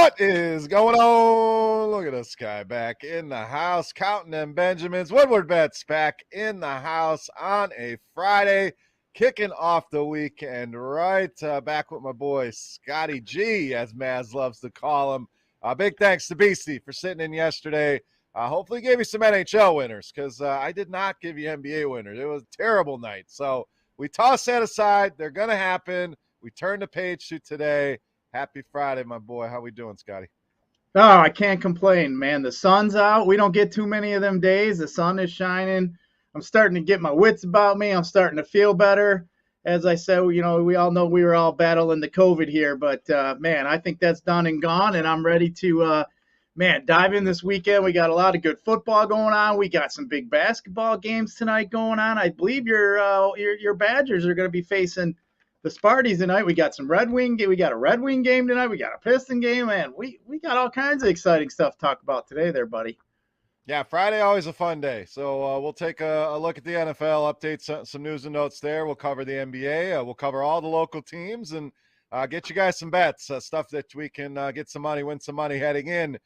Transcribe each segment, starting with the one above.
What is going on? Look at this guy back in the house, counting them Benjamins. Woodward bets back in the house on a Friday, kicking off the weekend right. Back with my boy Scotty G, as Maz loves to call him. Big thanks to Beastie for sitting in yesterday. Hopefully gave you some NHL winners, because I did not give you NBA winners. It was a terrible night. So we toss that aside. They're going to happen. We turn the page to today. Happy Friday, my boy. How we doing, Scotty? Oh, I can't complain, man. The sun's out. We don't get too many of them days. The sun is shining. I'm starting to get my wits about me. I'm starting to feel better. As I said, we all know we were all battling the COVID here, but man, I think that's done and gone, and I'm ready to, dive in this weekend. We got a lot of good football going on. We got some big basketball games tonight going on. I believe your Badgers are going to be facing the Sparties tonight. We got some Red Wing. We got a Red Wing game tonight. We got a Piston game, man. We got all kinds of exciting stuff to talk about today, there, buddy. Yeah, Friday always a fun day. So we'll take a look at the NFL, update some news and notes there. We'll cover the NBA. We'll cover all the local teams and get you guys some bets, stuff that we can get some money, win some money heading in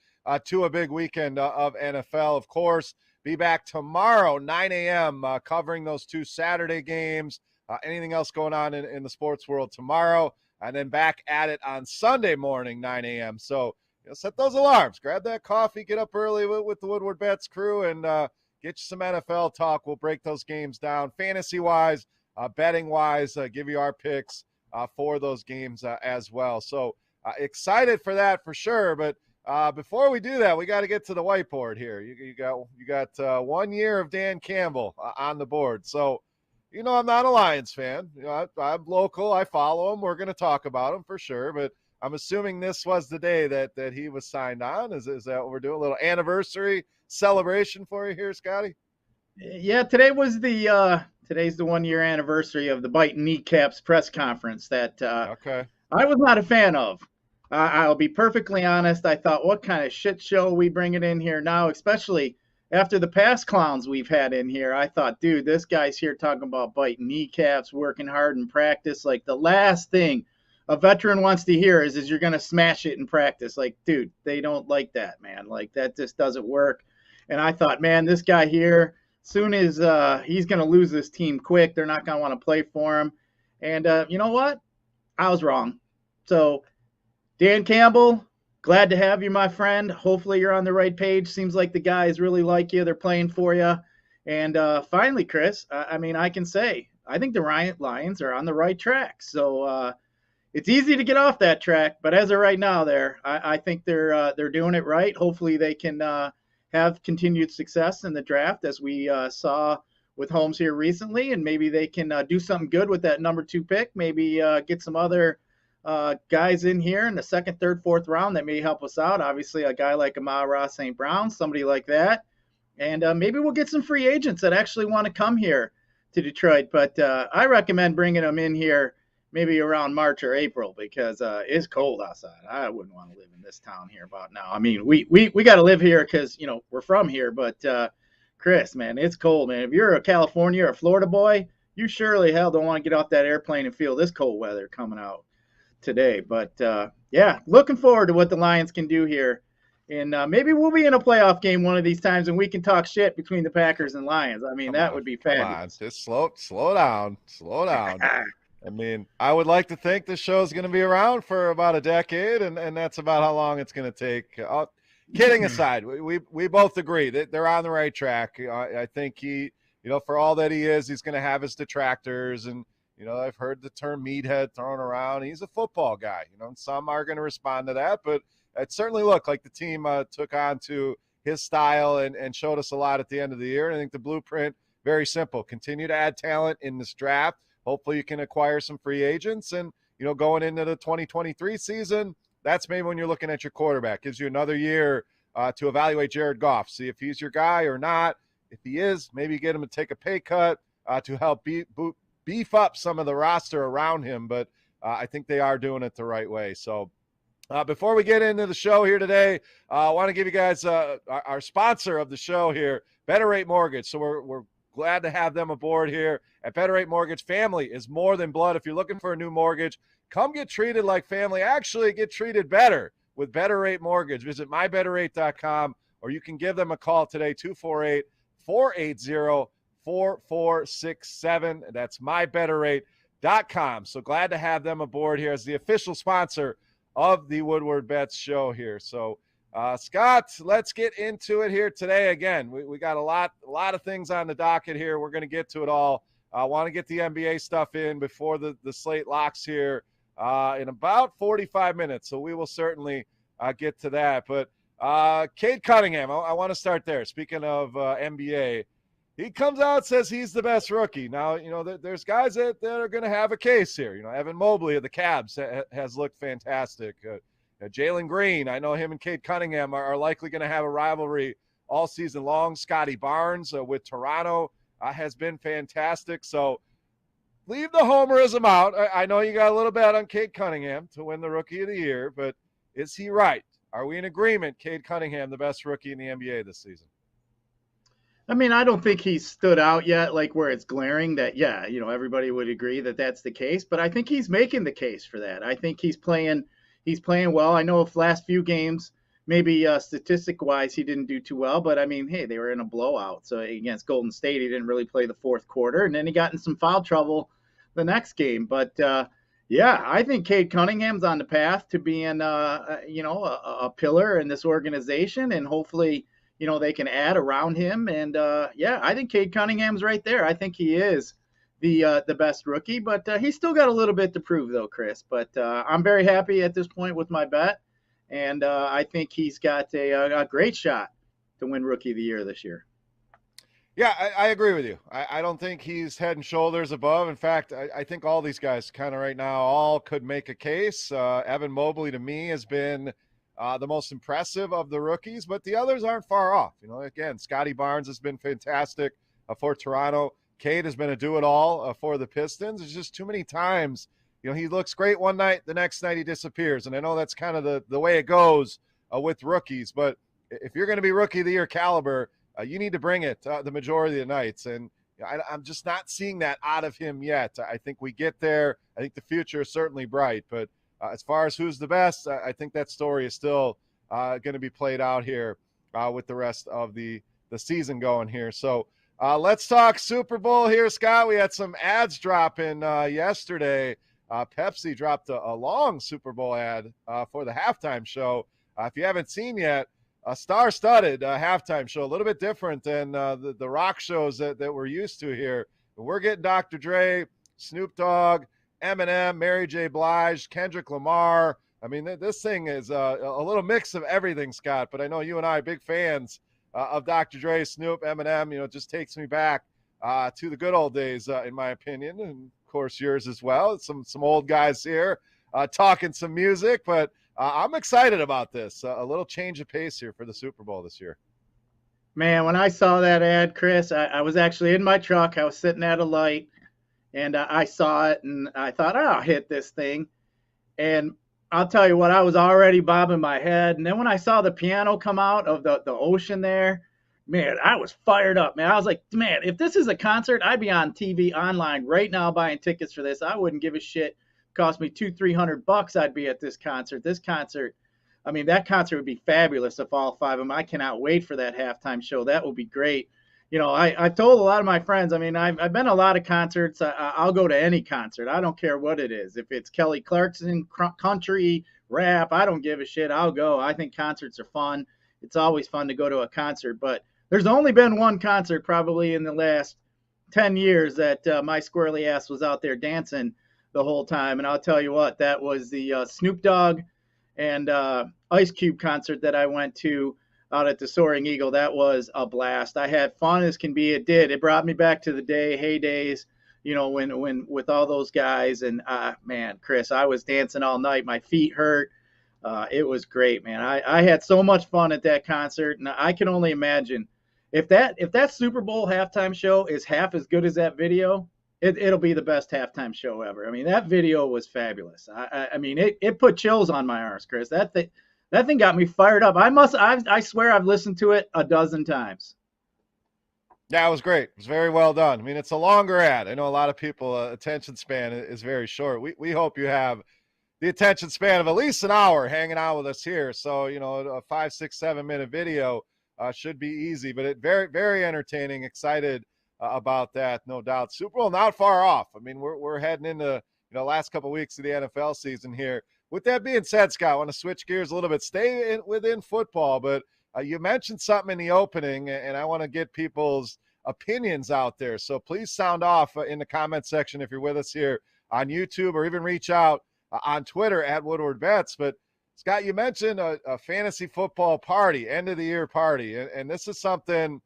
to a big weekend of NFL. Of course, be back tomorrow, 9 a.m., covering those two Saturday games. Anything else going on in the sports world tomorrow, and then back at it on Sunday morning, 9 a.m. So set those alarms, grab that coffee, get up early with the Woodward Bets crew, and get you some NFL talk. We'll break those games down fantasy-wise, betting-wise, give you our picks for those games as well. So excited for that for sure, but before we do that, we got to get to the whiteboard here. You got 1 year of Dan Campbell on the board. So I'm not a Lions fan. I'm local. I follow him. We're going to talk about him for sure. But I'm assuming this was the day that he was signed on. Is that what we're doing? A little anniversary celebration for you here, Scotty? Yeah, today's the 1 year anniversary of the Biting Kneecaps press conference that okay. I was not a fan of. I'll be perfectly honest. I thought, what kind of shit show are we bringing in here now, especially after the past clowns we've had in here. I thought, dude, this guy's here talking about biting kneecaps, working hard in practice. Like, the last thing a veteran wants to hear is you're going to smash it in practice. Like, dude, they don't like that, man. Like, that just doesn't work. And I thought, man, this guy here, soon as he's going to lose this team quick, they're not going to want to play for him. And you know what? I was wrong. So, Dan Campbell, glad to have you, my friend. Hopefully you're on the right page. Seems like the guys really like you. They're playing for you. And finally, Chris, I can say, I think the Lions are on the right track. So it's easy to get off that track, but as of right now, I think they're doing it right. Hopefully they can have continued success in the draft, as we saw with Holmes here recently, and maybe they can do something good with that number 2 pick. Maybe get some other guys in here in the second, third, fourth round that may help us out. Obviously, a guy like Amon-Ra St. Brown, somebody like that. And maybe we'll get some free agents that actually want to come here to Detroit. But I recommend bringing them in here maybe around March or April, because it's cold outside. I wouldn't want to live in this town here about now. I mean, we got to live here because, we're from here. But, Chris, man, it's cold, man. If you're a California or Florida boy, you surely hell don't want to get off that airplane and feel this cold weather coming out today. But looking forward to what the Lions can do here, and maybe we'll be in a playoff game one of these times, and we can talk shit between the Packers and Lions. I mean, that would be fabulous. Just slow down. I mean, I would like to think this show is going to be around for about a decade, and that's about how long it's going to take. Kidding aside, we both agree that they're on the right track. I think he, for all that he is, he's going to have his detractors, and I've heard the term meathead thrown around. He's a football guy, and some are going to respond to that, but it certainly looked like the team took on to his style and showed us a lot at the end of the year. And I think the blueprint, very simple. Continue to add talent in this draft. Hopefully you can acquire some free agents. And, going into the 2023 season, that's maybe when you're looking at your quarterback. Gives you another year to evaluate Jared Goff, see if he's your guy or not. If he is, maybe get him to take a pay cut to help beef up some of the roster around him, but I think they are doing it the right way. So before we get into the show here today, I want to give you guys our sponsor of the show here, Better Rate Mortgage. So we're glad to have them aboard here at Better Rate Mortgage. Family is more than blood. If you're looking for a new mortgage, come get treated like family. Actually, get treated better with Better Rate Mortgage. Visit mybetterrate.com, or you can give them a call today, 248-480-4467. That's mybetterrate.com. So glad to have them aboard here as the official sponsor of the Woodward Bets show here. So, Scott, let's get into it here today. Again, we got a lot of things on the docket here. We're going to get to it all. I want to get the NBA stuff in before the slate locks here in about 45 minutes. So we will certainly get to that. But Cade Cunningham, I want to start there. Speaking of NBA, he comes out, says he's the best rookie. Now, there's guys that are going to have a case here. Evan Mobley of the Cavs has looked fantastic. Jalen Green, I know him and Cade Cunningham are likely going to have a rivalry all season long. Scotty Barnes with Toronto has been fantastic. So leave the homerism out. I know you got a little bet on Cade Cunningham to win the Rookie of the Year, but is he right? Are we in agreement, Cade Cunningham, the best rookie in the NBA this season? I mean, I don't think he's stood out yet, like where it's glaring that, everybody would agree that that's the case. But I think he's making the case for that. I think he's playing well. I know the last few games, maybe statistic-wise, he didn't do too well. But, I mean, hey, they were in a blowout. So against Golden State, he didn't really play the fourth quarter. And then he got in some foul trouble the next game. But, I think Cade Cunningham's on the path to being, a pillar in this organization. And hopefully, they can add around him. And, I think Cade Cunningham's right there. I think he is the best rookie, but he's still got a little bit to prove, though, Chris. But I'm very happy at this point with my bet, and I think he's got a great shot to win Rookie of the Year this year. Yeah, I agree with you. I don't think he's head and shoulders above. In fact, I think all these guys kind of right now all could make a case. Evan Mobley, to me, has been the most impressive of the rookies, but the others aren't far off. Again, Scotty Barnes has been fantastic for Toronto. Cade has been a do-it-all for the Pistons. It's just too many times, he looks great one night, the next night he disappears. And I know that's kind of the way it goes with rookies. But if you're going to be Rookie of the Year caliber, you need to bring it the majority of the nights. And I'm just not seeing that out of him yet. I think we get there. I think the future is certainly bright. But as far as who's the best, I think that story is still going to be played out here with the rest of the season going here. So, let's talk Super Bowl here, Scott. We had some ads drop in yesterday. Pepsi dropped a long Super Bowl ad for the halftime show. If you haven't seen yet, a star-studded halftime show, a little bit different than the rock shows that we're used to here. We're getting Dr. Dre, Snoop Dogg, Eminem, Mary J. Blige, Kendrick Lamar. I mean, this thing is a little mix of everything, Scott, but I know you and I are big fans of Dr. Dre, Snoop, Eminem. It just takes me back to the good old days, in my opinion, and of course yours as well. Some old guys here talking some music, but I'm excited about this. A little change of pace here for the Super Bowl this year. Man, when I saw that ad, Chris, I was actually in my truck. I was sitting at a light, and I saw it, and I thought, I'll hit this thing. And I'll tell you what, I was already bobbing my head. And then when I saw the piano come out of the ocean there, man, I was fired up, man. I was like, man, if this is a concert, I'd be on TV online right now buying tickets for this. I wouldn't give a shit. It cost me $200-300. I'd be at this concert. That concert would be fabulous if all five of them. I cannot wait for that halftime show. That will be great. I've told a lot of my friends, I've been to a lot of concerts. I'll go to any concert. I don't care what it is. If it's Kelly Clarkson, country, rap, I don't give a shit. I'll go. I think concerts are fun. It's always fun to go to a concert. But there's only been one concert probably in the last 10 years that my squirrely ass was out there dancing the whole time. And I'll tell you what, that was the Snoop Dogg and Ice Cube concert that I went to out at the Soaring Eagle. That was a blast. I had fun as can be. It brought me back to the heydays, when with all those guys. And man, Chris, I was dancing all night. My feet hurt. It was great, man. I had so much fun at that concert, and I can only imagine if that Super Bowl halftime show is half as good as that video, it'll be the best halftime show ever. That video was fabulous. It put chills on my arms, Chris. That thing got me fired up. I swear I've listened to it a dozen times. Yeah, it was great. It was very well done. It's a longer ad. I know a lot of people attention span is very short. We hope you have the attention span of at least an hour hanging out with us here. So, a 5, 6, 7 minute video should be easy, but it very, very entertaining. Excited about that, no doubt. Super Bowl not far off. I mean, we're heading into last couple of weeks of the NFL season here. With that being said, Scott, I want to switch gears a little bit. Stay within football, but you mentioned something in the opening, and I want to get people's opinions out there. So please sound off in the comment section if you're with us here on YouTube, or even reach out on Twitter at Woodward Bets. But Scott, you mentioned a fantasy football party, end of the year party, and this is something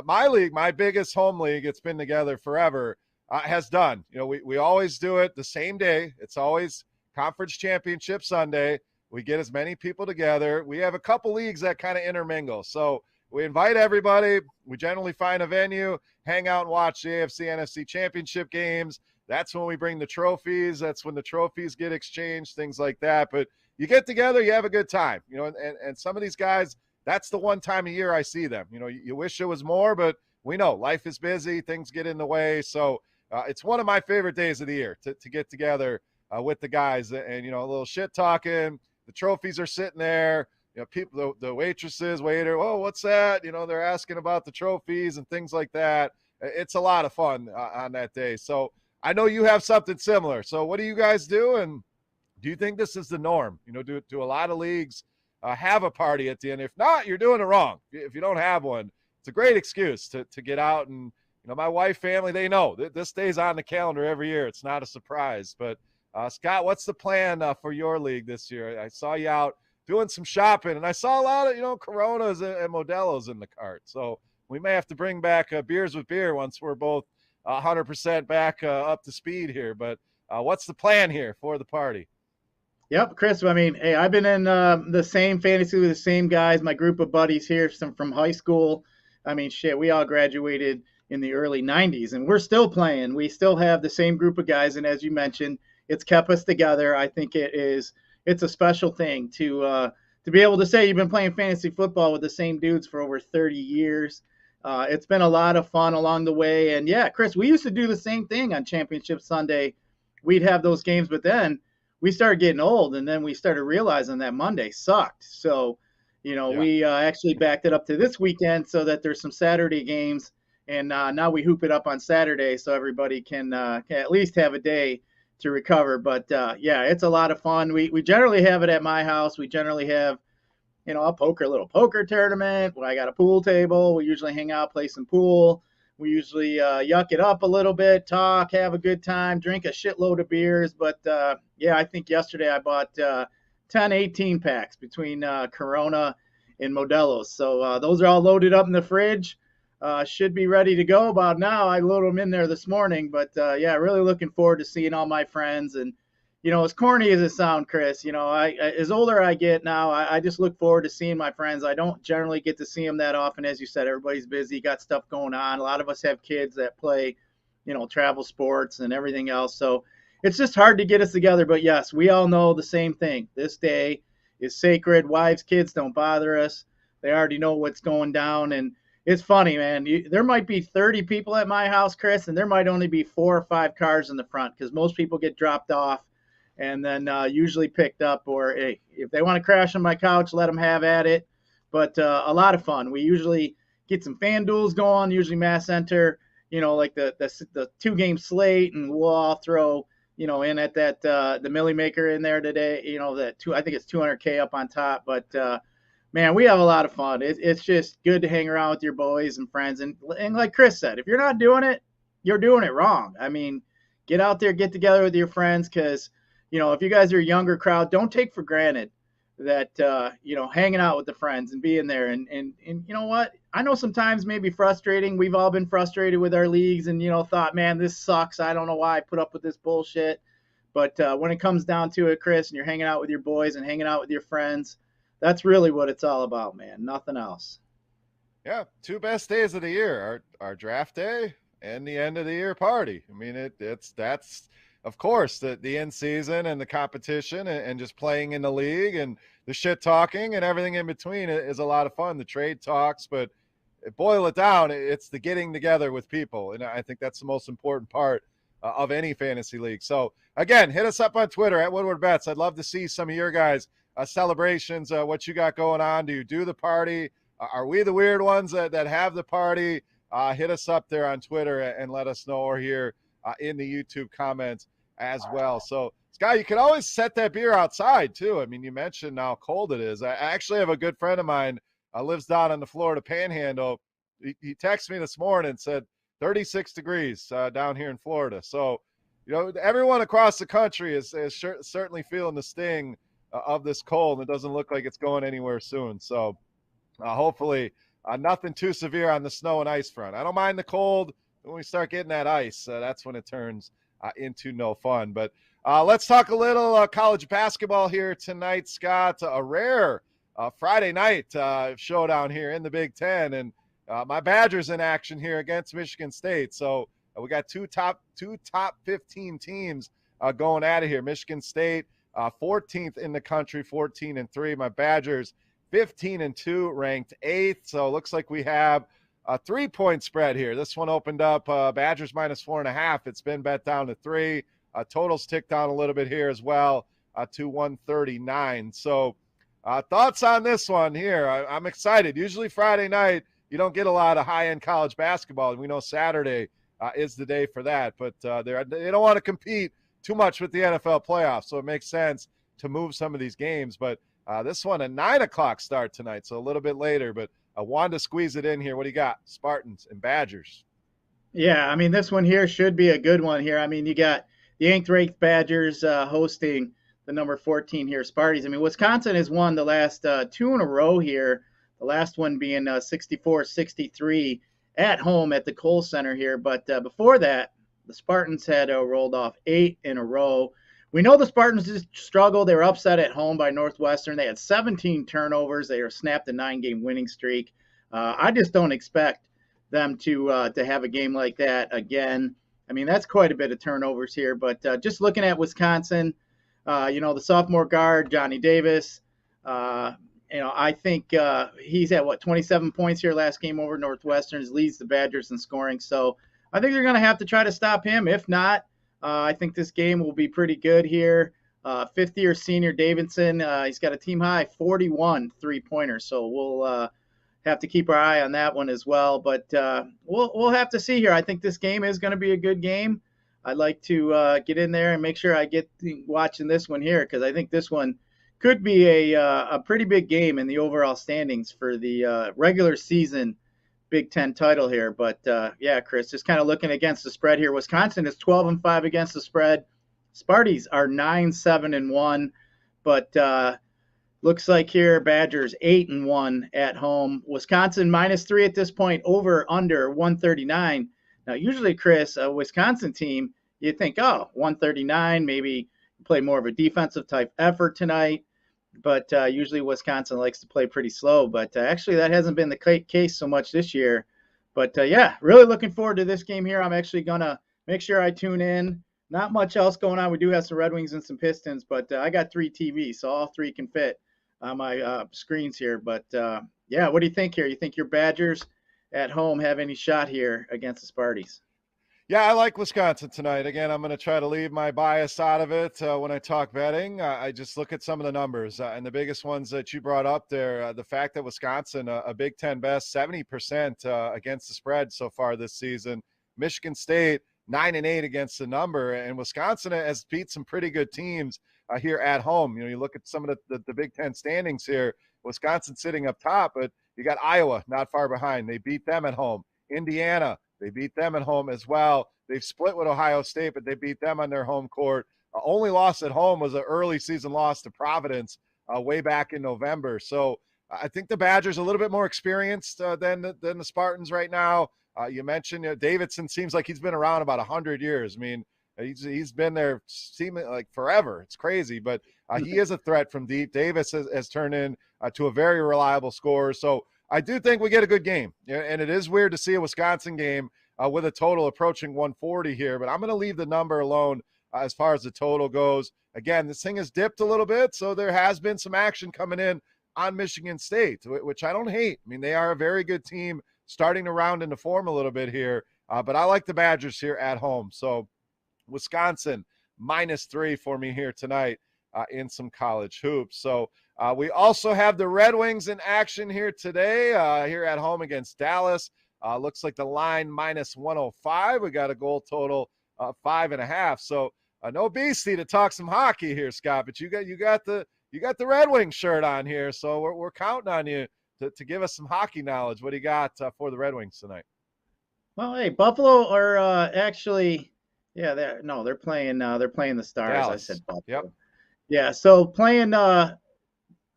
my league, my biggest home league, it's been together forever, has done. We always do it the same day. It's always Conference Championship Sunday. We get as many people together. We have a couple leagues that kind of intermingle. So we invite everybody. We generally find a venue, hang out and watch the AFC, NFC Championship games. That's when we bring the trophies. That's when the trophies get exchanged, things like that. But you get together, you have a good time. And some of these guys, that's the one time a year I see them. You wish it was more, but we know life is busy. Things get in the way. So it's one of my favorite days of the year to get together with the guys and, a little shit talking. The trophies are sitting there. People, the waitresses, waiter, oh, what's that? They're asking about the trophies and things like that. It's a lot of fun on that day. So I know you have something similar. So what do you guys do? And do you think this is the norm? Do a lot of leagues have a party at the end? If not, you're doing it wrong. If you don't have one, it's a great excuse to get out. And, my wife, family, they know this day's on the calendar every year. It's not a surprise. But, Scott, what's the plan for your league this year? I saw you out doing some shopping, and I saw a lot of, Coronas and Modelo's in the cart. So we may have to bring back beers with beer once we're both 100% back up to speed here. But what's the plan here for the party? Yep, Chris. I mean, hey, I've been in the same fantasy with the same guys, my group of buddies here from high school. I mean, shit, we all graduated in the early 90s, and we're still playing. We still have the same group of guys, and as you mentioned, it's kept us together. I think it's a special thing to be able to say you've been playing fantasy football with the same dudes for over 30 years. It's been a lot of fun along the way. And yeah, Chris, we used to do the same thing on Championship Sunday. We'd have those games, but then we started getting old, and then we started realizing that Monday sucked. So, we actually backed it up to this weekend so that there's some Saturday games, and now we hoop it up on Saturday so everybody can at least have a day to recover. But yeah, it's a lot of fun. We generally have it at my house. We generally have, a little poker tournament. I got a pool table. We usually hang out, play some pool. We usually yuck it up a little bit, talk, have a good time, drink a shitload of beers. But yeah, I think yesterday I bought 10, 18 packs between Corona and Modelo's. So those are all loaded up in the fridge. Should be ready to go about now. I loaded them in there this morning, but yeah, really looking forward to seeing all my friends. And, as corny as it sounds, Chris, as older I get now, I just look forward to seeing my friends. I don't generally get to see them that often. As you said, everybody's busy, got stuff going on. A lot of us have kids that play, travel sports and everything else. So it's just hard to get us together. But yes, we all know the same thing. This day is sacred. Wives, kids, don't bother us. They already know what's going down. And it's funny, man. There might be 30 people at my house, Chris, and there might only be 4 or 5 cars in the front because most people get dropped off and then usually picked up. Or hey, if they want to crash on my couch, let them have at it. But a lot of fun. We usually get some fan duels going, usually mass enter, like the 2-game slate, and we'll all throw, in at that the Millie Maker in there today. I think it's 200K up on top. But man, we have a lot of fun. It's just good to hang around with your boys and friends. And like Chris said, if you're not doing it, you're doing it wrong. I mean, get out there, get together with your friends, because, if you guys are a younger crowd, don't take for granted that, hanging out with the friends and being there. And you know what? I know sometimes maybe frustrating. We've all been frustrated with our leagues and, thought, man, this sucks. I don't know why I put up with this bullshit. But when it comes down to it, Chris, and you're hanging out with your boys and hanging out with your friends, that's really what it's all about, man. Nothing else. Yeah, 2 best days of the year, our draft day and the end of the year party. I mean, that's of course the end season and the competition and just playing in the league and the shit talking and everything in between is a lot of fun. The trade talks, but boil it down, it's the getting together with people, and I think that's the most important part of any fantasy league. So again, hit us up on Twitter at Woodward Bets. I'd love to see some of your guys' celebrations, what you got going on. Do you do the party? Are we the weird ones that have the party? Hit us up there on Twitter and let us know, or here in the YouTube comments as well. So, Scott, you can always set that beer outside too. I mean, you mentioned how cold it is. I actually have a good friend of mine lives down in the Florida Panhandle. He texted me this morning and said 36 degrees down here in Florida. So, everyone across the country is certainly feeling the sting of this cold. It doesn't look like it's going anywhere soon. So hopefully nothing too severe on the snow and ice front. I don't mind the cold. When we start getting that ice, that's when it turns into no fun. But let's talk a little college basketball here tonight, Scott. A rare Friday night showdown here in the Big Ten. And my Badgers in action here against Michigan State. So we got two top 15 teams going at it here. Michigan State, 14th in the country, 14-3. My Badgers, 15-2, ranked 8th. So it looks like we have a 3-point spread here. This one opened up Badgers -4.5. It's been bet down to 3. Totals ticked down a little bit here as well to 139. So thoughts on this one here? I'm excited. Usually Friday night, you don't get a lot of high-end college basketball, and we know Saturday is the day for that. But they don't want to compete too much with the NFL playoffs, so it makes sense to move some of these games. But this one, a 9 o'clock start tonight, so a little bit later. But I wanted to squeeze it in here. What do you got? Spartans and Badgers. Yeah, I mean, this one here should be a good one here. I mean, you got the 8th-ranked Badgers hosting the number 14 here, Sparties. I mean, Wisconsin has won the last 2 in a row here, the last one being 64-63 at home at the Kohl Center here. But before that, the Spartans had rolled off 8 in a row. We know the Spartans just struggled. They were upset at home by Northwestern. They had 17 turnovers. They were snapped a 9-game winning streak. I just don't expect them to have a game like that again. I mean, that's quite a bit of turnovers here. But just looking at Wisconsin, the sophomore guard, Johnny Davis, I think he's at, 27 points here last game over Northwestern. Leads the Badgers in scoring. So I think they're going to have to try to stop him. If not, I think this game will be pretty good here. Fifth-year senior Davidson, he's got a team-high 41 three-pointers. So we'll have to keep our eye on that one as well. But we'll have to see here. I think this game is going to be a good game. I'd like to get in there and make sure I get watching this one here, because I think this one could be a pretty big game in the overall standings for the regular season Big Ten title here. But yeah, Chris, just kind of looking against the spread here. Wisconsin is 12-5 against the spread. Sparties are 9-7-1, but looks like here Badgers 8-1 at home. Wisconsin -3 at this point, over under 139. Now, usually, Chris, a Wisconsin team, you think, 139, maybe play more of a defensive type effort tonight. But usually Wisconsin likes to play pretty slow. But actually, that hasn't been the case so much this year. But yeah, really looking forward to this game here. I'm actually going to make sure I tune in. Not much else going on. We do have some Red Wings and some Pistons, but I got 3 TVs, so all 3 can fit on my screens here. But yeah, what do you think here? You think your Badgers at home have any shot here against the Sparties? Yeah, I like Wisconsin tonight. Again, I'm going to try to leave my bias out of it when I talk betting. I just look at some of the numbers, and the biggest ones that you brought up there, the fact that Wisconsin, a Big Ten best, 70% against the spread so far this season. Michigan State, 9-8 against the number, and Wisconsin has beat some pretty good teams here at home. You look at some of the Big Ten standings here. Wisconsin sitting up top, but you got Iowa not far behind. They beat them at home. Indiana, they beat them at home as well. They've split with Ohio State, but they beat them on their home court. Only loss at home was an early season loss to Providence way back in November. So I think the Badgers are a little bit more experienced than the Spartans right now. You mentioned Davidson seems like he's been around about 100 years. I mean, he's been there seeming like forever. It's crazy, but he is a threat from deep. Davis has turned in to a very reliable scorer. So I do think we get a good game. And it is weird to see a Wisconsin game with a total approaching 140 here, but I'm going to leave the number alone as far as the total goes. Again, this thing has dipped a little bit, so there has been some action coming in on Michigan State, which I don't hate. I mean, they are a very good team, starting to round into form a little bit here, but I like the Badgers here at home. So Wisconsin -3 for me here tonight in some college hoops. So we also have the Red Wings in action here today, here at home against Dallas. Looks like the line -105. We got a goal total 5.5. So no beastie to talk some hockey here, Scott. But you got the Red Wings shirt on here, so we're counting on you to give us some hockey knowledge. What do you got for the Red Wings tonight? Well, hey, Buffalo are actually, yeah, they're playing the Stars. Dallas. I said Buffalo. Yep. Yeah, so playing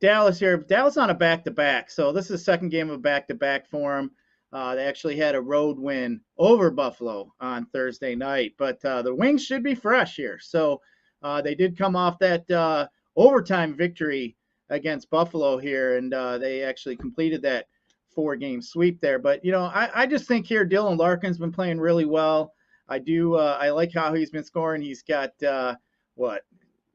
Dallas here. Dallas on a back-to-back. So this is the second game of back-to-back for them. They actually had a road win over Buffalo on Thursday night, but the Wings should be fresh here. So they did come off that overtime victory against Buffalo here, and they actually completed that 4-game sweep there. But, I just think here Dylan Larkin's been playing really well. I like how he's been scoring. He's got,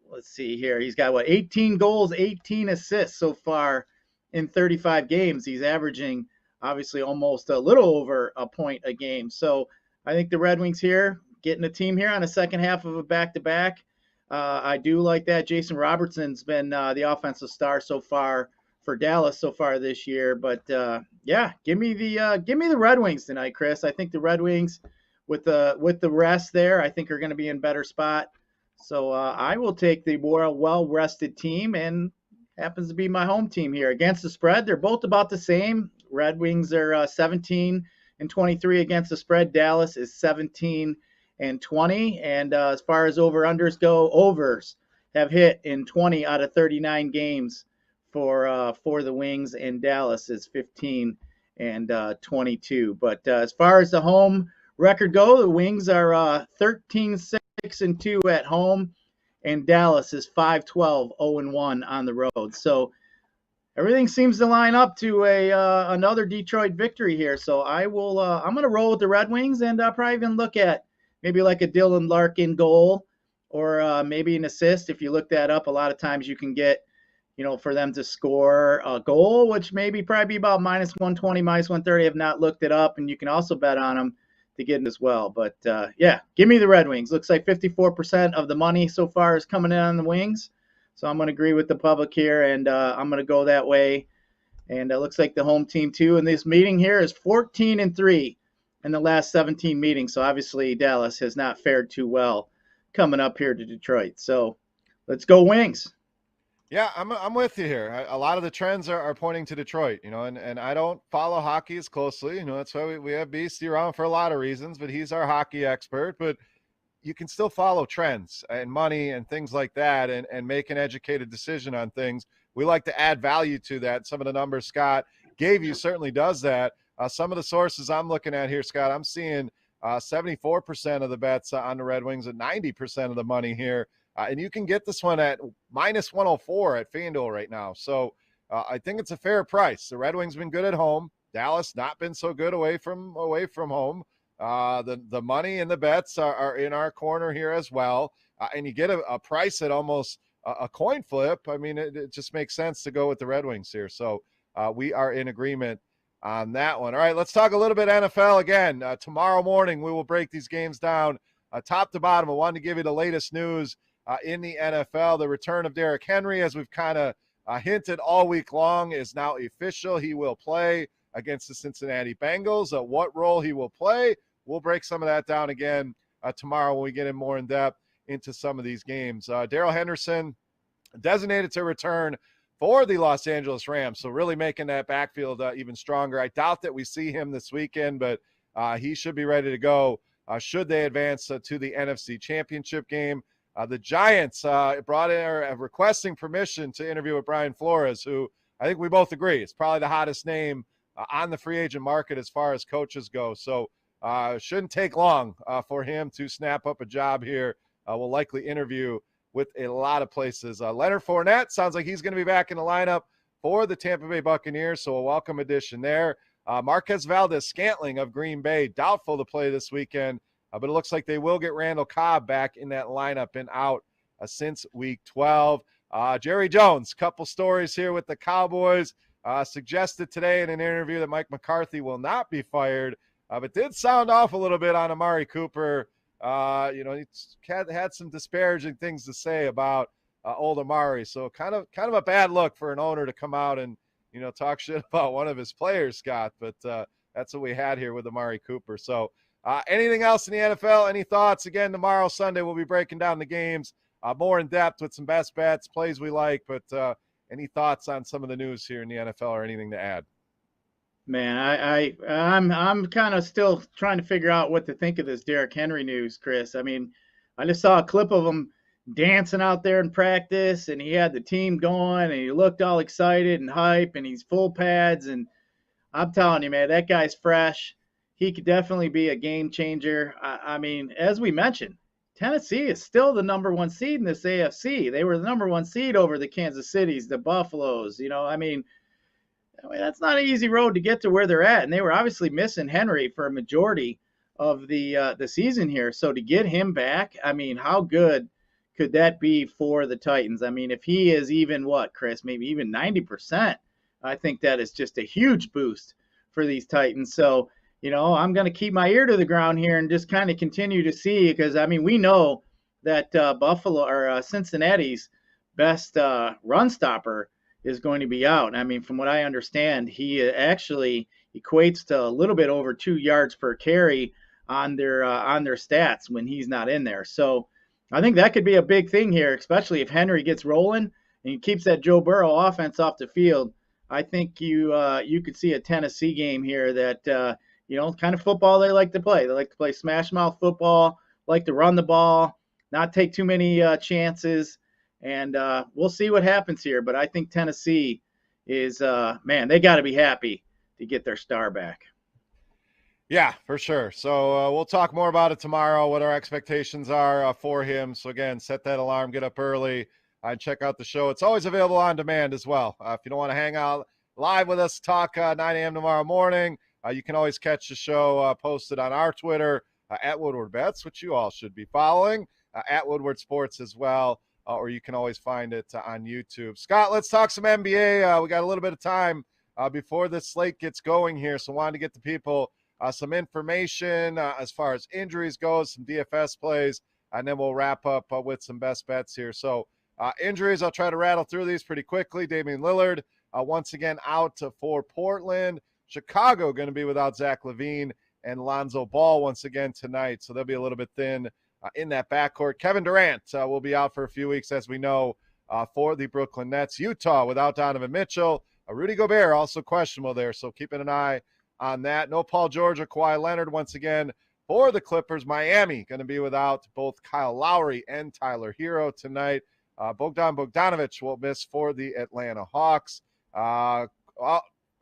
let's see here. He's got 18 goals, 18 assists so far in 35 games. He's averaging obviously almost a little over a point a game. So I think the Red Wings here getting a team here on the second half of a back-to-back. I do like that. Jason Robertson's been the offensive star so far for Dallas so far this year. But yeah, give me the Red Wings tonight, Chris. I think the Red Wings with the rest there, I think are going to be in better spot. So I will take the more well-rested team, and happens to be my home team here. Against the spread, they're both about the same. Red Wings are 17-23 against the spread. Dallas is 17-20. And as far as over-unders go, overs have hit in 20 out of 39 games for the Wings, and Dallas is 15-22. But as far as the home record go, the Wings are 13-6-2 at home, and Dallas is 5-12-0-1 on the road. So everything seems to line up to another Detroit victory here. So I'm going to roll with the Red Wings, and I'll probably even look at maybe like a Dylan Larkin goal, or maybe an assist. If you look that up, a lot of times you can get, for them to score a goal, which maybe probably be about -120, -130. I have not looked it up, and you can also bet on them to get it as well. But yeah, give me the Red Wings. Looks like 54% of the money so far is coming in on the Wings. So I'm going to agree with the public here, and I'm going to go that way. And it looks like the home team too. And this meeting here is 14-3 in the last 17 meetings. So obviously Dallas has not fared too well coming up here to Detroit. So let's go Wings. Yeah, I'm with you here. A lot of the trends are pointing to Detroit, and I don't follow hockey as closely. That's why we have Beastie around for a lot of reasons, but he's our hockey expert. But you can still follow trends and money and things like that, and make an educated decision on things. We like to add value to that. Some of the numbers Scott gave you certainly does that. Some of the sources I'm looking at here, Scott, I'm seeing 74% of the bets on the Red Wings and 90% of the money here. And you can get this one at -104 at FanDuel right now. So I think it's a fair price. The Red Wings been good at home. Dallas not been so good away from home. The money and the bets are in our corner here as well. And you get a price at almost a coin flip. I mean, it just makes sense to go with the Red Wings here. So we are in agreement on that one. All right, let's talk a little bit NFL again. Tomorrow morning, we will break these games down top to bottom. I wanted to give you the latest news in the NFL. The return of Derrick Henry, as we've kind of hinted all week long, is now official. He will play against the Cincinnati Bengals. What role he will play, we'll break some of that down again tomorrow when we get in more in depth into some of these games. Darrell Henderson designated to return for the Los Angeles Rams, so really making that backfield even stronger. I doubt that we see him this weekend, but he should be ready to go should they advance to the NFC Championship game. The Giants brought in requesting permission to interview with Brian Flores, who I think we both agree is probably the hottest name on the free agent market as far as coaches go. So shouldn't take long for him to snap up a job here. We'll likely interview with a lot of places. Leonard Fournette sounds like he's going to be back in the lineup for the Tampa Bay Buccaneers, so a welcome addition there. Marquez Valdes-Scantling of Green Bay, doubtful to play this weekend. But it looks like they will get Randall Cobb back in that lineup and out since week 12. Jerry Jones, couple stories here with the Cowboys. Suggested today in an interview that Mike McCarthy will not be fired, but did sound off a little bit on Amari Cooper He's had some disparaging things to say about old Amari. So kind of a bad look for an owner to come out and, talk shit about one of his players, Scott. But that's what we had here with Amari Cooper. So anything else in the NFL? Any thoughts? Again, tomorrow, Sunday, we'll be breaking down the games more in depth with some best bets, plays we like. But any thoughts on some of the news here in the NFL or anything to add? Man, I'm kind of still trying to figure out what to think of this Derrick Henry news, Chris. I mean, I just saw a clip of him dancing out there in practice, and he had the team going, and he looked all excited and hype, and he's full pads, and I'm telling you, man, that guy's fresh. He could definitely be a game changer. I mean, as we mentioned, Tennessee is still the number one seed in this AFC. They were the number one seed over the Kansas Cities, the Buffaloes. I mean, that's not an easy road to get to where they're at, and they were obviously missing Henry for a majority of the season here. So to get him back, I mean, how good could that be for the Titans? I mean, if he is even Chris, maybe even 90%, I think that is just a huge boost for these Titans. So, I'm going to keep my ear to the ground here and just kind of continue to see, because, I mean, we know that Buffalo or Cincinnati's best run stopper is going to be out. I mean, from what I understand, he actually equates to a little bit over 2 yards per carry on their stats when he's not in there. So I think that could be a big thing here, especially if Henry gets rolling and he keeps that Joe Burrow offense off the field. I think you could see a Tennessee game here that kind of football they like to play. They like to play smash mouth football, like to run the ball, not take too many chances. And we'll see what happens here. But I think Tennessee is, they got to be happy to get their star back. Yeah, for sure. So we'll talk more about it tomorrow, what our expectations are for him. So, again, set that alarm, get up early, and check out the show. It's always available on demand as well. If you don't want to hang out live with us, talk 9 a.m. tomorrow morning, you can always catch the show posted on our Twitter, at Woodward Bets, which you all should be following, at Woodward Sports as well. Or you can always find it on YouTube. Scott, let's talk some NBA. We got a little bit of time before this slate gets going here, so wanted to get the people some information as far as injuries goes, some DFS plays, and then we'll wrap up with some best bets here. So injuries, I'll try to rattle through these pretty quickly. Damian Lillard, once again out for Portland. Chicago going to be without Zach LaVine, and Lonzo Ball once again tonight, so they'll be a little bit thin in that backcourt. Kevin Durant will be out for a few weeks, as we know, for the Brooklyn Nets. Utah without Donovan Mitchell. Rudy Gobert also questionable there, so keeping an eye on that. No Paul George or Kawhi Leonard once again for the Clippers. Miami going to be without both Kyle Lowry and Tyler Hero tonight. Bogdan Bogdanović will miss for the Atlanta Hawks. I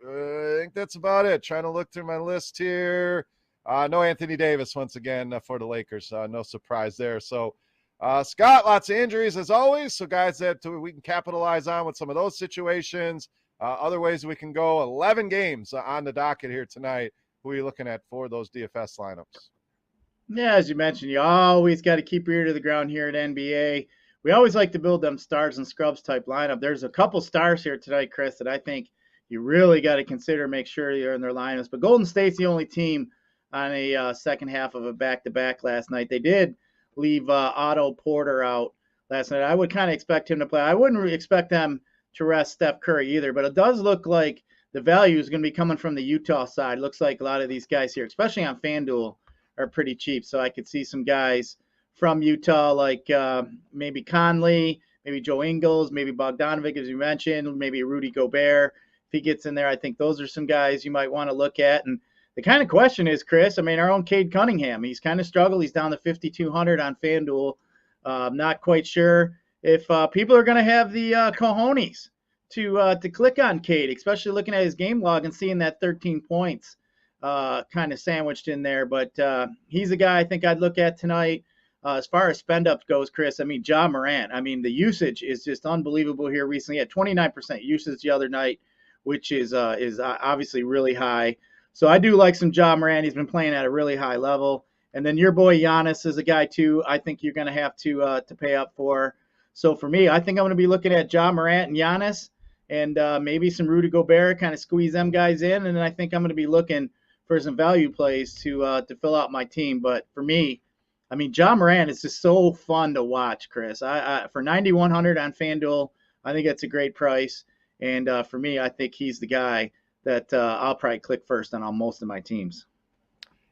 think that's about it. Trying to look through my list here. No Anthony Davis once again for the Lakers. No surprise there. So, Scott, lots of injuries as always. So, guys that we can capitalize on with some of those situations. Other ways we can go. 11 games on the docket here tonight. Who are you looking at for those DFS lineups? Yeah, as you mentioned, you always got to keep your ear to the ground here at NBA. We always like to build them stars and scrubs type lineup. There's a couple stars here tonight, Chris, that I think you really got to consider, make sure you're in their lineups. But Golden State's the only team on a second half of a back-to-back last night. They did leave Otto Porter out last night. I would kind of expect him to play. I wouldn't really expect them to rest Steph Curry either, but it does look like the value is going to be coming from the Utah side. It looks like a lot of these guys here, especially on FanDuel, are pretty cheap. So I could see some guys from Utah like maybe Conley, maybe Joe Ingles, maybe Bogdanović, as you mentioned, maybe Rudy Gobert. If he gets in there, I think those are some guys you might want to look at. And the kind of question is, Chris, I mean, our own Cade Cunningham, he's kind of struggled. He's down to 5,200 on FanDuel. I'm not quite sure if people are going to have the cojones to click on Cade, especially looking at his game log and seeing that 13 points kind of sandwiched in there. But he's a guy I think I'd look at tonight. As far as spend up goes, Chris, I mean, Ja Morant, I mean, the usage is just unbelievable here recently. He had 29% usage the other night, which is obviously really high. So I do like some Ja Morant. He's been playing at a really high level. And then your boy Giannis is a guy, too, I think you're going to have to pay up for. So for me, I think I'm going to be looking at Ja Morant and Giannis and maybe some Rudy Gobert, kind of squeeze them guys in. And then I think I'm going to be looking for some value plays to fill out my team. But for me, I mean, John Morant is just so fun to watch, Chris. I for 9,100 on FanDuel, I think that's a great price. And for me, I think he's the guy that I'll probably click first on most of my teams.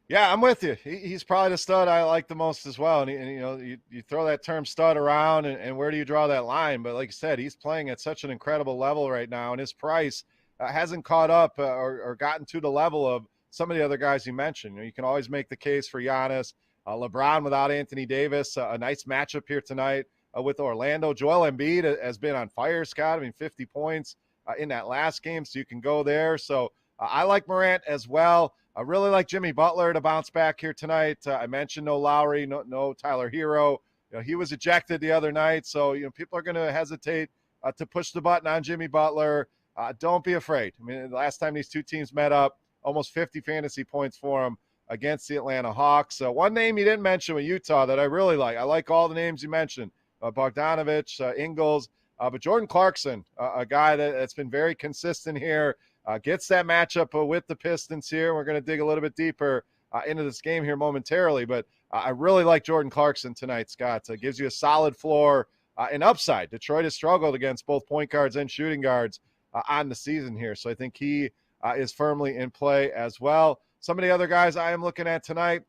Yeah, I'm with you. He's probably the stud I like the most as well. And you throw that term stud around, and where do you draw that line? But like you said, he's playing at such an incredible level right now, and his price hasn't caught up or gotten to the level of some of the other guys you mentioned. You can always make the case for Giannis, LeBron without Anthony Davis, a nice matchup here tonight with Orlando. Joel Embiid has been on fire, Scott. I mean, 50 points in that last game, so you can go there. So I like Morant as well. I really like Jimmy Butler to bounce back here tonight. I mentioned no Lowry, no Tyler Hero. He was ejected the other night, so people are going to hesitate to push the button on Jimmy Butler. Don't be afraid. I mean, the last time these two teams met up, almost 50 fantasy points for him against the Atlanta Hawks. One name you didn't mention with Utah that I really like. I like all the names you mentioned: Bogdanovich, Ingles, but Jordan Clarkson, a guy that's been very consistent here. Gets that matchup with the Pistons here. We're going to dig a little bit deeper into this game here momentarily, but I really like Jordan Clarkson tonight, Scott. Gives you a solid floor and upside. Detroit has struggled against both point guards and shooting guards on the season here, so I think he is firmly in play as well. Some of the other guys I am looking at tonight,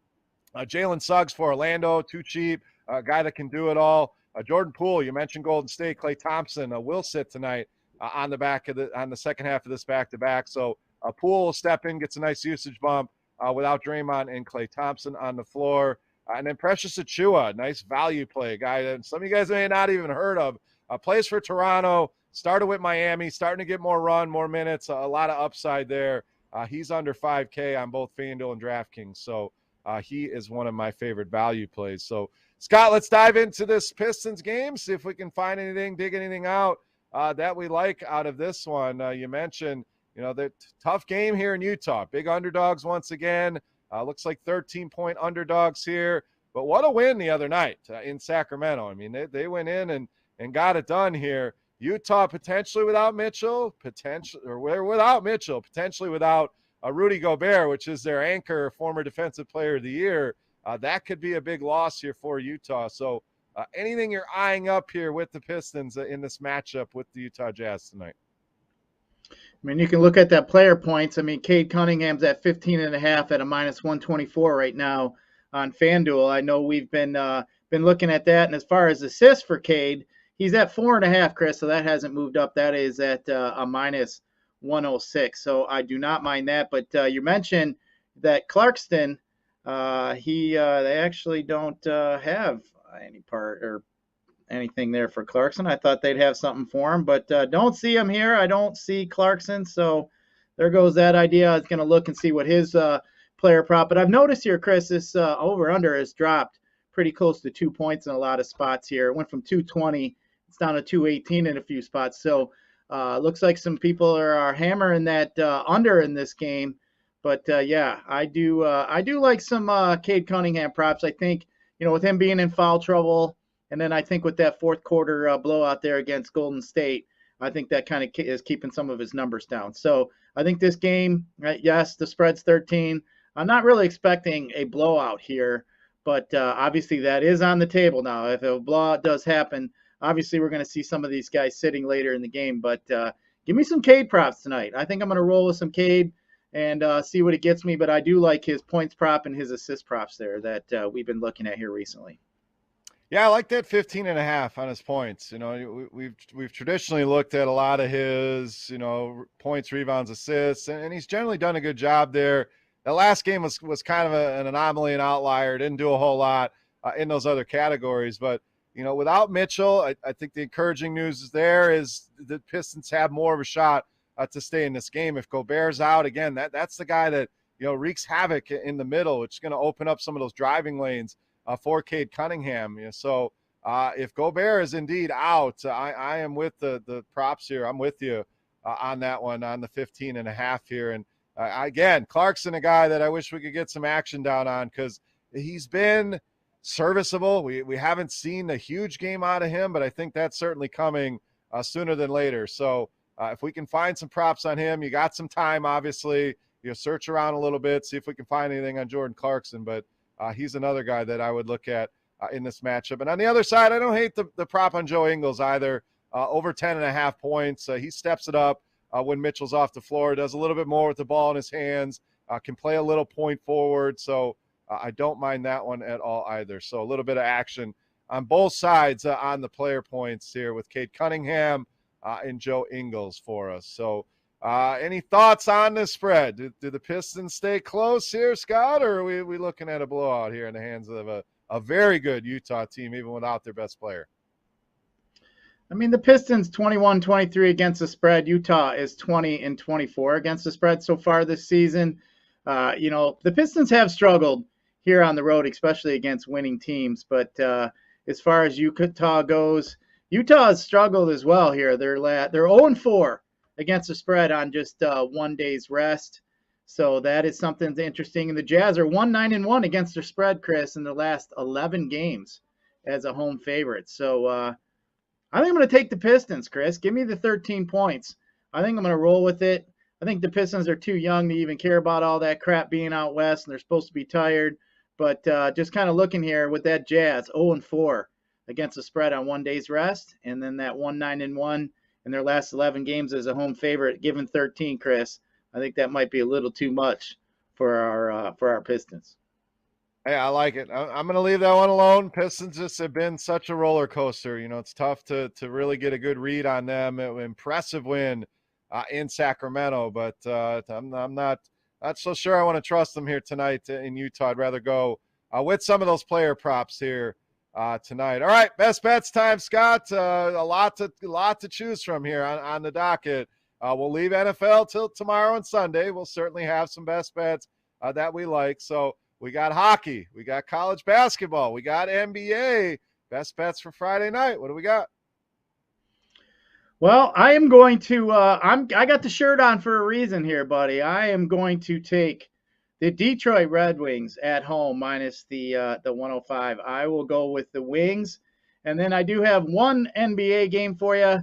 Jalen Suggs for Orlando, too cheap, a guy that can do it all. Jordan Poole, you mentioned Golden State. Klay Thompson will sit tonight on the second half of this back-to-back. So Poole will step in, gets a nice usage bump without Draymond and Klay Thompson on the floor. And then Precious Achiuwa, nice value play, guy that some of you guys may not even heard of. Plays for Toronto, started with Miami, starting to get more run, more minutes, a lot of upside there. He's under 5K on both FanDuel and DraftKings. So he is one of my favorite value plays. So, Scott, let's dive into this Pistons game, see if we can find anything, dig anything out that we like out of this one. You mentioned, the tough game here in Utah. Big underdogs once again. Looks like 13-point underdogs here. But what a win the other night in Sacramento. I mean, they went in and got it done here. Utah potentially without Mitchell, potentially without Rudy Gobert, which is their anchor, former defensive player of the year. That could be a big loss here for Utah. So anything you're eyeing up here with the Pistons in this matchup with the Utah Jazz tonight? I mean, you can look at that player points. I mean, Cade Cunningham's at 15.5 at a -124 right now on FanDuel. I know we've been looking at that. And as far as assists for Cade, he's at 4.5, Chris, so that hasn't moved up. That is at a -106. So I do not mind that. But you mentioned that Clarkson, they actually don't have any part or anything there for Clarkson. I thought they'd have something for him, but don't see him here. I don't see Clarkson, so there goes that idea. I was going to look and see what his player prop. But I've noticed here, Chris, this over-under has dropped pretty close to 2 points in a lot of spots here. It went from 220, it's down to 218 in a few spots. So looks like some people are hammering that under in this game. But yeah, I do like some Cade Cunningham props. I think, with him being in foul trouble, and then I think with that fourth quarter blowout there against Golden State, I think that kind of is keeping some of his numbers down. So I think this game, yes, the spread's 13. I'm not really expecting a blowout here, but obviously that is on the table now. If a blowout does happen, obviously we're going to see some of these guys sitting later in the game. But give me some Cade props tonight. I think I'm going to roll with some Cade and see what it gets me. But I do like his points prop and his assist props there that we've been looking at here recently. Yeah, I like that 15.5 on his points. We've traditionally looked at a lot of his, points, rebounds, assists, and he's generally done a good job there. The last game was kind of an anomaly, an outlier. Didn't do a whole lot in those other categories. But, without Mitchell, I think the encouraging news is the Pistons have more of a shot to stay in this game. If Gobert's out, again, that's the guy that, wreaks havoc in the middle, which is going to open up some of those driving lanes for Cade Cunningham. So if Gobert is indeed out, I am with the props here. I'm with you on that one, on the 15.5 here. And again, Clarkson, a guy that I wish we could get some action down on because he's been serviceable. We haven't seen a huge game out of him, but I think that's certainly coming sooner than later. So if we can find some props on him, you got some time, obviously. Search around a little bit, see if we can find anything on Jordan Clarkson. But he's another guy that I would look at in this matchup. And on the other side, I don't hate the prop on Joe Ingles either. Over 10.5 points. He steps it up when Mitchell's off the floor, does a little bit more with the ball in his hands, can play a little point forward. So I don't mind that one at all either. So a little bit of action on both sides on the player points here with Cade Cunningham and Joe Ingles for us. So any thoughts on this spread? Do the Pistons stay close here, Scott, or are we looking at a blowout here in the hands of a very good Utah team, even without their best player? I mean, the Pistons 21-23 against the spread. Utah is 20-24 against the spread so far this season. The Pistons have struggled here on the road, especially against winning teams. But as far as Utah goes, Utah has struggled as well here. They're 0-4 against the spread on just 1 day's rest. So that is something interesting. And the Jazz are 1-9-1 against their spread, Chris, in the last 11 games as a home favorite. So I think I'm going to take the Pistons, Chris. Give me the 13 points. I think I'm going to roll with it. I think the Pistons are too young to even care about all that crap being out west, and they're supposed to be tired. But just kind of looking here with that Jazz, 0-4 against the spread on 1 day's rest, and then that 1-9-1 in their last 11 games as a home favorite, given 13, Chris. I think that might be a little too much for our Pistons. Hey, I like it. I'm going to leave that one alone. Pistons just have been such a roller coaster. It's tough to really get a good read on them. Impressive win in Sacramento, but I'm not so sure I want to trust them here tonight in Utah. I'd rather go with some of those player props here tonight. All right, best bets time, Scott. A lot to choose from here on the docket. We'll leave NFL till tomorrow and Sunday. We'll certainly have some best bets that we like. So we got hockey, we got college basketball, we got NBA. Best bets for Friday night. What do we got? Well, I am going to I got the shirt on for a reason here, buddy. I am going to take the Detroit Red Wings at home minus the 105. I will go with the Wings. And then I do have one NBA game for you.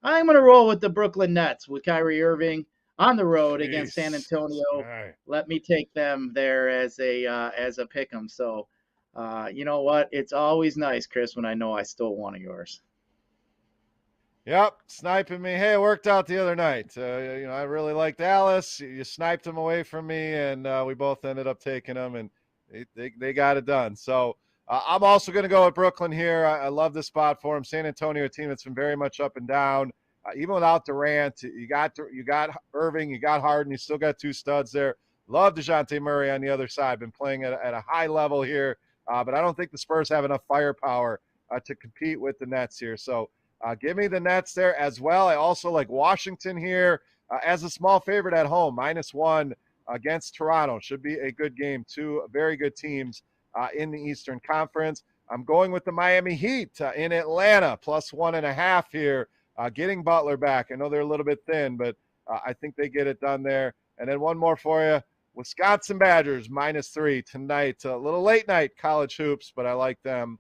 I'm going to roll with the Brooklyn Nets with Kyrie Irving on the road against San Antonio. Right. Let me take them there as a pick 'em. So, you know what? It's always nice, Chris, when I know I stole one of yours. Yep, sniping me. Hey, it worked out the other night. I really liked Dallas. You sniped them away from me, and we both ended up taking them, and they got it done. So I'm also going to go with Brooklyn here. I love this spot for them. San Antonio, a team that's been very much up and down. Even without Durant, you got Irving, you got Harden, you still got two studs there. Love DeJounte Murray on the other side. Been playing at a high level here, but I don't think the Spurs have enough firepower to compete with the Nets here. So give me the Nets there as well. I also like Washington here as a small favorite at home, -1 against Toronto. Should be a good game. Two very good teams in the Eastern Conference. I'm going with the Miami Heat in Atlanta, +1.5 here. Getting Butler back. I know they're a little bit thin, but I think they get it done there. And then one more for you. Wisconsin Badgers, -3 tonight. A little late night college hoops, but I like them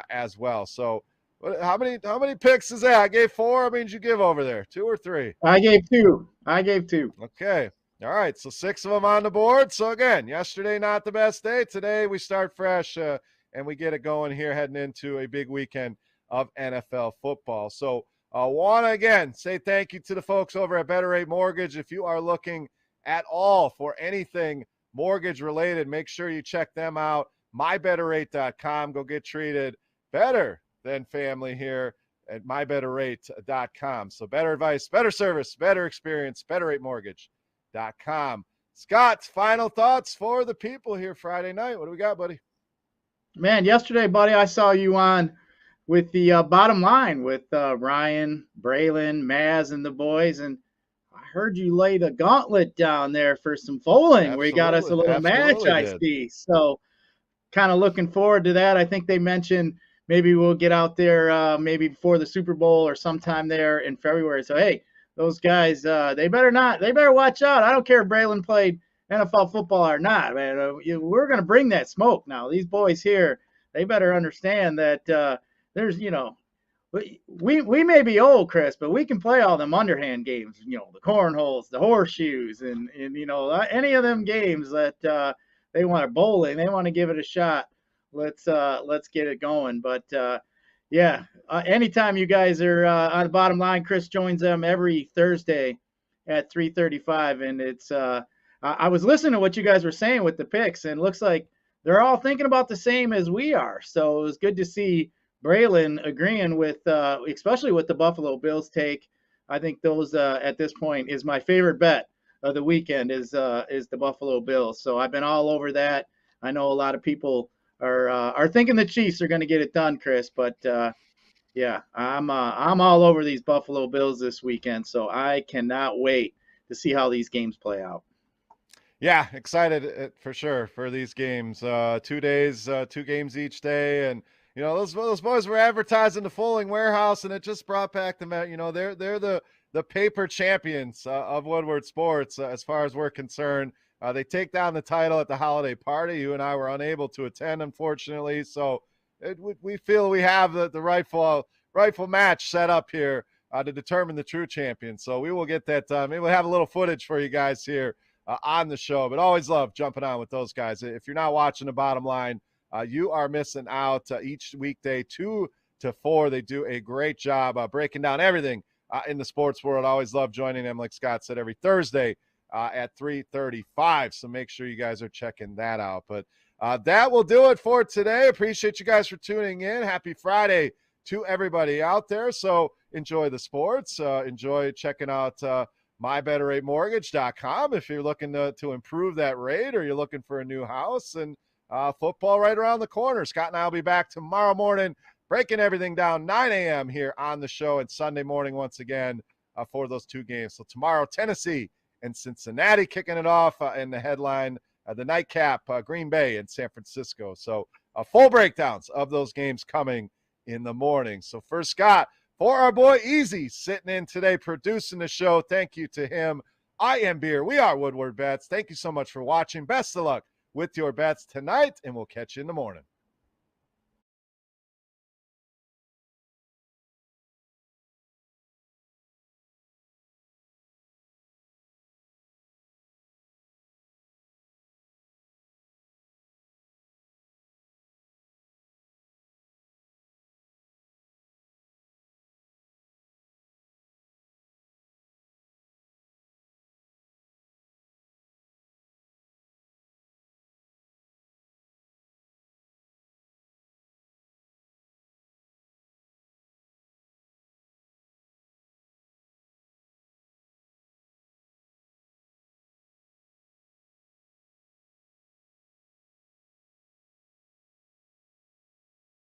as well. So how many picks is that? I gave 4. How many did you give over there? 2 or 3? I gave 2. Okay. All right. So 6 of them on the board. So again, yesterday, not the best day. Today we start fresh and we get it going here heading into a big weekend of NFL football. So I want to, again, say thank you to the folks over at Better Rate Mortgage. If you are looking at all for anything mortgage-related, make sure you check them out, mybetterrate.com. Go get treated better than family here at mybetterrate.com. So better advice, better service, better experience, betterratemortgage.com. Scott, final thoughts for the people here Friday night. What do we got, buddy? Man, yesterday, buddy, I saw you on with the bottom line with Ryan, Braylon, Maz, and the boys. And I heard you lay the gauntlet down there for some foaling where you got us a little match, I see. So kind of looking forward to that. I think they mentioned maybe we'll get out there maybe before the Super Bowl or sometime there in February. So, hey, those guys, they better watch out. I don't care if Braylon played NFL football or not, man. We're going to bring that smoke now. These boys here, they better understand that there's, we may be old, Chris, but we can play all them underhand games, the cornholes, the horseshoes, and any of them games that they want bowling. They want to give it a shot. Let's get it going. But yeah, anytime you guys are on the bottom line, Chris joins them every Thursday at 3:35, and it's I was listening to what you guys were saying with the picks, and it looks like they're all thinking about the same as we are. So it was good to see Braylon agreeing with, especially with the Buffalo Bills take. I think those at this point is my favorite bet of the weekend is the Buffalo Bills. So I've been all over that. I know a lot of people are thinking the Chiefs are going to get it done, Chris, but yeah, I'm all over these Buffalo Bills this weekend. So I cannot wait to see how these games play out. Yeah, excited for sure for these games. 2 days, 2 games each day, and those boys were advertising the Fulling Warehouse, and it just brought back they're the paper champions of Woodward sports as far as we're concerned. They take down the title at the holiday party. You and I were unable to attend, unfortunately, so we feel we have the rightful match set up here to determine the true champion. So we will get that done. Maybe we'll have a little footage for you guys here on the show, but always love jumping on with those guys. If you're not watching the bottom line, you are missing out. Each weekday 2 to 4, they do a great job breaking down everything in the sports world. I always love joining them, like Scott said, every Thursday at 3:35. So make sure you guys are checking that out. But that will do it for today. Appreciate you guys for tuning in. Happy Friday to everybody out there. So enjoy the sports. Enjoy checking out mybetterratemortgage.com if you're looking to improve that rate, or you're looking for a new house, and football right around the corner. Scott and I will be back tomorrow morning, breaking everything down 9 a.m. here on the show, and Sunday morning once again for those 2 games. So tomorrow, Tennessee and Cincinnati kicking it off in the headline, the nightcap, Green Bay and San Francisco. So full breakdowns of those games coming in the morning. So for Scott, for our boy Easy sitting in today, producing the show, thank you to him. I am Beer. We are Woodward Bets. Thank you so much for watching. Best of luck with your bets tonight, and we'll catch you in the morning.